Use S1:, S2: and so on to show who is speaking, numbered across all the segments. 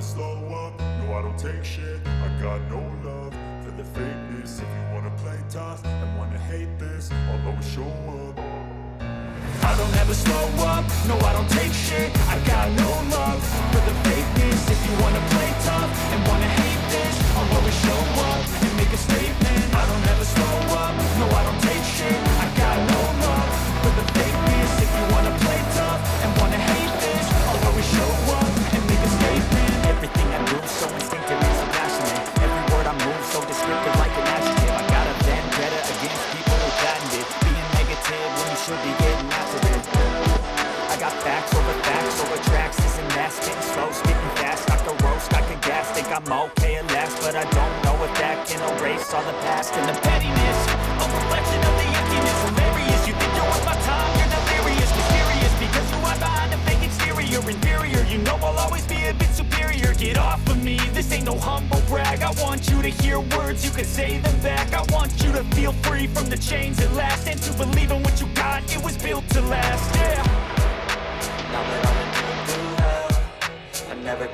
S1: slow up, no I don't take shit. I got no love for the fakeness. If you wanna play tough and wanna hate this, I'll always show up. I don't ever slow up, no I don't take shit. I got no love for the fakeness. If you wanna play tough and wanna hate this, I'll always show up and make a statement. I don't ever slow up, no I don't take shit. I got no love for the fakeness. If you wanna play tough and wanna hate this, I'll always show up and make a statement. Everything I do so instinctive and so passionate. Every word I move so descriptive like an adjective. I got a vendetta against people who patent it. Being negative when you should be getting after it. I got facts over tracks. Isn't that spitting slow, spitting fast? I could roast, I could gas. Think I'm okay at last, but I don't know if that can erase all the past and the pettiness. A reflection of the emptiness. Hilarious, you think you're worth my time? You're delirious, mysterious, because you are behind a fake exterior. Inferior, you know I'll always be a bit superior. Get off of me, this ain't no humble brag. I want you to hear words, you can say them back. I want you to feel free from the chains at last, and to believe in what you got, it was built to last, yeah.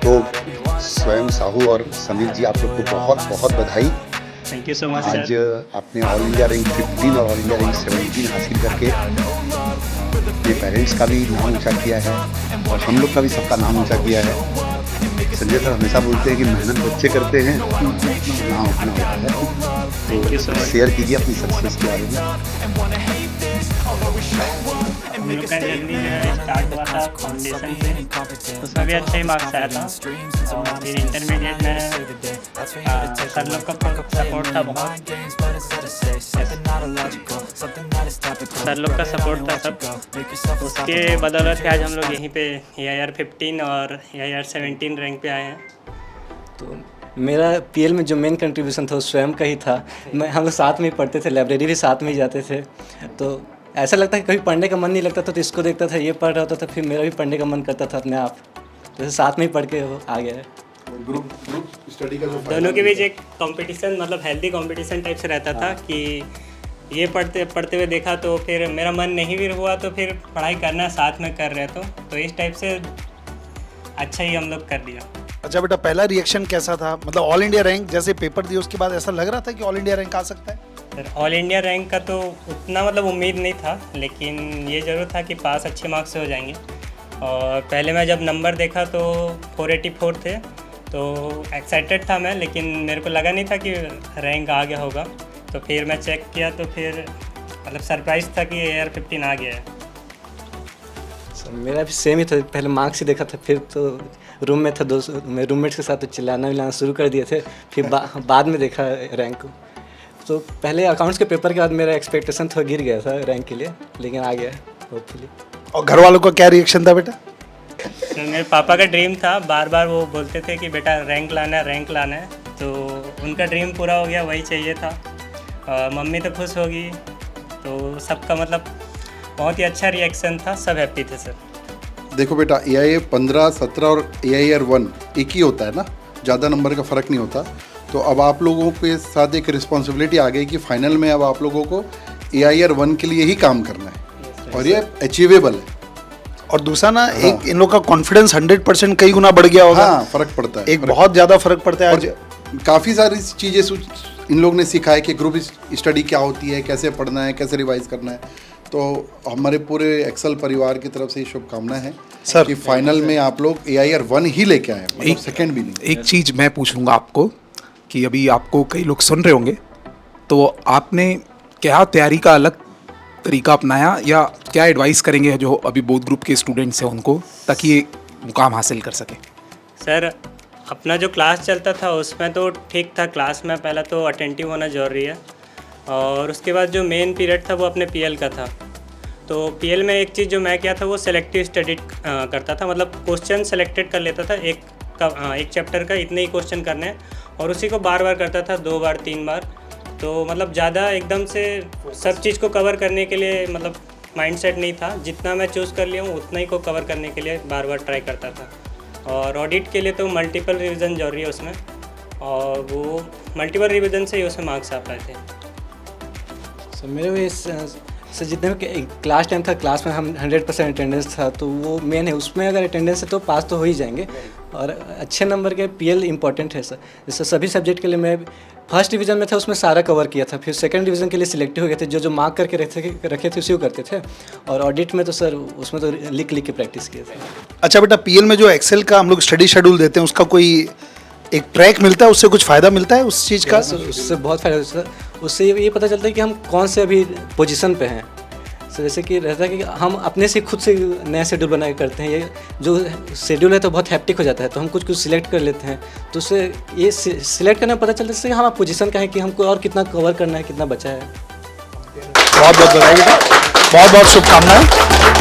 S2: तो स्वयं साहू और समीर जी, आप लोग को बहुत बहुत बधाई।
S3: Thank you so much
S2: आज
S3: सर।
S2: आपने ऑल इंडिया रैंक 15 और ऑल इंडिया रैंक 17 हासिल करके अपने पेरेंट्स का भी नाम ऊंचा किया है और हम लोग का भी सबका नाम ऊंचा किया है। संजय सर हमेशा बोलते हैं कि मेहनत बच्चे करते हैं, नाम अपना होता है।
S3: Thank you so much.
S2: Share कीजिए अपनी सक्सेस के बारे में।
S3: हम लोग का जर्नी जो है स्टार्ट हुआ था फाउंडेशन से, उसमें भी अच्छा ही मार्क्स आया था। और फिर इंटरमीडिएट में सर लोग का सपोर्ट था बहुत, सर लोग का सपोर्ट था सब। उसके बदौलत आज हम लोग यहीं पे AIR 15 और AIR 17 रैंक पे आए हैं।
S4: तो मेरा PL में जो मेन कंट्रीब्यूशन था वो स्वयं का ही था। हम लोग साथ में ही पढ़ते थे, लाइब्रेरी भी साथ में ही जाते थे। तो ऐसा लगता है कि कभी पढ़ने का मन नहीं लगता था तो इसको देखता था, ये पढ़ रहा होता था, फिर मेरा भी पढ़ने का मन करता था अपने आप। जैसे साथ में ही पढ़ के आ गया है।
S2: ग्रुप स्टडी का जो
S3: दोनों के बीच एक कंपटीशन, मतलब हेल्दी कंपटीशन टाइप से रहता था कि ये पढ़ते हुए देखा तो फिर मेरा मन नहीं भी हुआ तो फिर पढ़ाई करना साथ में कर रहे तो इस टाइप से अच्छा ही हम लोग कर दिया।
S5: अच्छा बेटा, पहला रिएक्शन कैसा था? मतलब ऑल इंडिया रैंक जैसे पेपर दिए उसके बाद ऐसा लग रहा था कि ऑल इंडिया रैंक आ सकता है?
S3: सर ऑल इंडिया रैंक का तो उतना मतलब उम्मीद नहीं था, लेकिन ये ज़रूर था कि पास अच्छे मार्क्स से हो जाएंगे। और पहले मैं जब नंबर देखा तो 484 थे, तो एक्साइटेड था मैं, लेकिन मेरे को लगा नहीं था कि रैंक आ गया होगा। तो फिर मैं चेक किया तो फिर मतलब सरप्राइज़ था कि AIR 15 आ गया है।
S4: सर मेरा भी सेम ही था, पहले मार्क्स ही देखा था, फिर तो रूम में था, मेरे रूममेट्स के साथ तो चिल्लाना शुरू कर दिए थे। फिर बाद में देखा रैंक को। तो पहले अकाउंट्स के पेपर के बाद मेरा एक्सपेक्टेशन थोड़ा गिर गया था रैंक के लिए, लेकिन आ गया होपफुली।
S5: और घर वालों का क्या रिएक्शन था बेटा?
S3: तो मेरे पापा का ड्रीम था, बार बार वो बोलते थे कि बेटा रैंक लाना है, तो उनका ड्रीम पूरा हो गया, वही चाहिए था। मम्मी तो खुश होगी, तो सबका मतलब बहुत ही अच्छा रिएक्शन था, सब हैप्पी थे सर।
S6: देखो बेटा, AIR 15, 17 और AIR 1 एक ही होता है ना, ज़्यादा नंबर का फ़र्क नहीं होता। तो अब आप लोगों के साथ एक रिस्पॉन्सिबिलिटी आ गई कि फाइनल में अब आप लोगों को AIR 1 के लिए ही काम करना है और ये अचीवेबल है।
S5: और दूसरा ना, एक इन लोग का कॉन्फिडेंस 100% कई गुना बढ़ गया होगा।
S6: हाँ, फ़र्क पड़ता है,
S5: एक बहुत ज़्यादा फ़र्क पड़ता है।
S6: और काफ़ी सारी चीज़ें इन लोग ने सिखाया कि ग्रुप स्टडी क्या होती है, कैसे पढ़ना है, कैसे रिवाइज करना है। तो हमारे पूरे एक्सेल परिवार की तरफ से शुभकामनाएं हैं
S5: सर
S6: कि फाइनल में आप लोग AIR 1 ही लेके आए, मतलब सेकंड भी नहीं।
S7: एक चीज़ मैं पूछूंगा आपको कि अभी आपको कई लोग सुन रहे होंगे, तो आपने क्या तैयारी का अलग तरीका अपनाया या क्या एडवाइस करेंगे जो अभी बोथ ग्रुप के स्टूडेंट्स हैं उनको, ताकि ये मुकाम हासिल कर सकें?
S3: सर अपना जो क्लास चलता था उसमें तो ठीक था, क्लास में पहला तो अटेंटिव होना ज़रूरी है, और उसके बाद जो मेन पीरियड था वो अपने PL का था। तो PL में एक चीज़ जो मैं किया था वो सेलेक्टिव स्टडी करता था, मतलब क्वेश्चन सेलेक्टेड कर लेता था, एक चैप्टर का इतने ही क्वेश्चन करने हैं, और उसी को बार बार करता था, 2 बार 3 बार। तो मतलब ज़्यादा एकदम से सब चीज़ को कवर करने के लिए मतलब माइंडसेट नहीं था, जितना मैं चूज़ कर लिया हूँ उतना ही को कवर करने के लिए बार बार ट्राई करता था। और ऑडिट के लिए तो मल्टीपल रिवीजन जरूरी है उसमें, और वो मल्टीपल रिवीजन से ही उसमें मार्क्स आ पाए थे।
S4: सर मेरे भी सर जितने भी क्लास टाइम था, क्लास में हम 100% अटेंडेंस था, तो वो मेन है, उसमें अगर अटेंडेंस है तो पास तो हो ही जाएंगे। और अच्छे नंबर के पीएल इम्पॉर्टेंट है सर। जैसे सभी सब्जेक्ट के लिए मैं फर्स्ट डिवीज़न में था उसमें सारा कवर किया था, फिर सेकंड डिवीज़न के लिए सिलेक्ट हो गए थे, जो मार्क करके रखे थे उसी को करते थे, और ऑडिट में तो सर उसमें तो लिख के प्रैक्टिस किए थे।
S5: अच्छा बेटा, पीएल में जो एक्सेल का हम लोग स्टडी शेड्यूल देते हैं उसका कोई एक ट्रैक मिलता है, उससे कुछ फ़ायदा मिलता है उस चीज़ का?
S4: उससे बहुत फ़ायदा होता है सर। उससे ये पता चलता है कि हम कौन से अभी पोजीशन पे हैं। सर जैसे कि रहता है कि हम अपने से खुद से नया शेड्यूल बना के करते हैं, ये जो शेड्यूल है तो बहुत हैप्टिक हो जाता है, तो हम कुछ सिलेक्ट कर लेते हैं, तो उससे ये सिलेक्ट करने में पता चलता है कि हमारा पोजीशन का है कि हमको और कितना कवर करना है, कितना बचा है।
S5: बहुत बहुत बधाई बेटा, बहुत बहुत शुभकामनाएं।